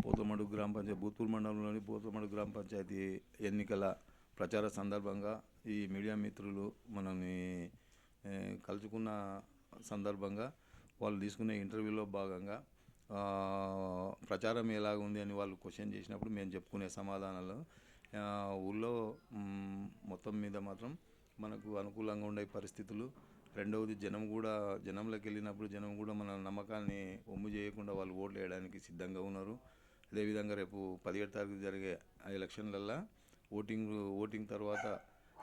పోతమడుగు గ్రామ పంచాయతీ బూత్పూర్ మండలంలోని పోతమడుగు గ్రామ పంచాయతీ ఎన్నికల ప్రచార సందర్భంగా ఈ మీడియా మిత్రులు మనల్ని కలుసుకున్న సందర్భంగా వాళ్ళు తీసుకునే ఇంటర్వ్యూలో భాగంగా ప్రచారం ఎలాగుంది అని వాళ్ళు క్వశ్చన్ చేసినప్పుడు మేము చెప్పుకునే సమాధానాలు ఊళ్ళో మొత్తం మీద మాత్రం మనకు అనుకూలంగా ఉండే పరిస్థితులు. రెండవది జనంలోకి వెళ్ళినప్పుడు జనం కూడా మన నమ్మకాన్ని ఒమ్ము చేయకుండా వాళ్ళు ఓట్లు వేయడానికి సిద్ధంగా ఉన్నారు. అదేవిధంగా రేపు 17వ తారీఖు జరిగే ఆ ఎలక్షన్లల్లో ఓటింగ్ తర్వాత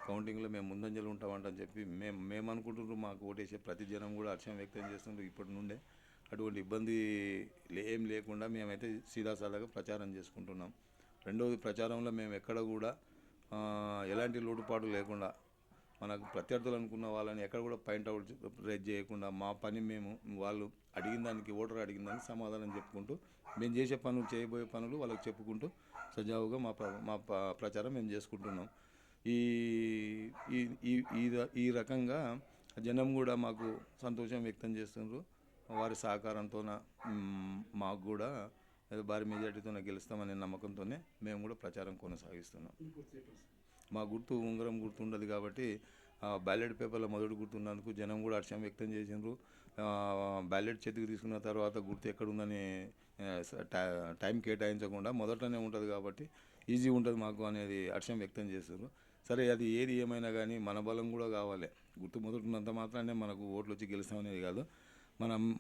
కౌంటింగ్లో మేము ముందంజలు ఉంటామంటని చెప్పి మేము అనుకుంటున్నాం. మాకు ఓటేసే ప్రతి జనం కూడా హర్షం వ్యక్తం చేస్తుంటారు. ఇప్పటి నుండే అటువంటి ఇబ్బంది ఏం లేకుండా మేమైతే సీదాసాదాగా ప్రచారం చేసుకుంటున్నాం. రెండవది ప్రచారంలో మేము ఎక్కడ కూడా ఎలాంటి లోటుపాటు లేకుండా మనకు ప్రత్యర్థులు అనుకున్న వాళ్ళని ఎక్కడ కూడా పాయింట్అవుట్ రేజ్ చేయకుండా మా పని మేము వాళ్ళు అడిగిన దానికి ఓటర్ అడిగిన దానికి సమాధానం చెప్పుకుంటూ మేము చేసే పనులు చేయబోయే పనులు వాళ్ళకి చెప్పుకుంటూ సజావుగా మా ప్రచారం మేము చేసుకుంటున్నాం. ఈ ఈ ఈ రకంగా జనం కూడా మాకు సంతోషం వ్యక్తం చేస్తున్నారు. వారి సహకారంతో మాకు కూడా భారీ మెజార్టీతో గెలుస్తామనే నమ్మకంతోనే మేము కూడా ప్రచారం కొనసాగిస్తున్నాం. మా గుర్తు ఉంగరం గుర్తు ఉండదు కాబట్టి బ్యాలెట్ పేపర్లో మొదటి గుర్తున్నందుకు జనం కూడా హర్షం వ్యక్తం చేసిండ్రు. బ్యాలెట్ చేతికి తీసుకున్న తర్వాత గుర్తు ఎక్కడుందని టైం కేటాయించకుండా మొదటనే ఉంటుంది కాబట్టి ఈజీ ఉంటుంది మాకు అనేది హర్షం వ్యక్తం చేస్తారు. సరే, అది ఏది ఏమైనా కానీ మన బలం కూడా కావాలి. గుర్తు మొదటినంత మాత్రానే మనకు ఓట్లు వచ్చి గెలుస్తామనేది కాదు.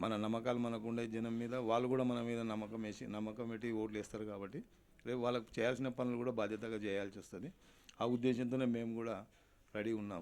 మన నమ్మకాలు మనకు ఉండే జనం మీద, వాళ్ళు కూడా మన మీద నమ్మకం పెట్టి ఓట్లు వేస్తారు కాబట్టి రేపు వాళ్ళకు చేయాల్సిన పనులు కూడా బాధ్యతగా చేయాల్సి వస్తుంది. ఆ ఉద్దేశంతోనే మేము కూడా రెడీ ఉన్నాం.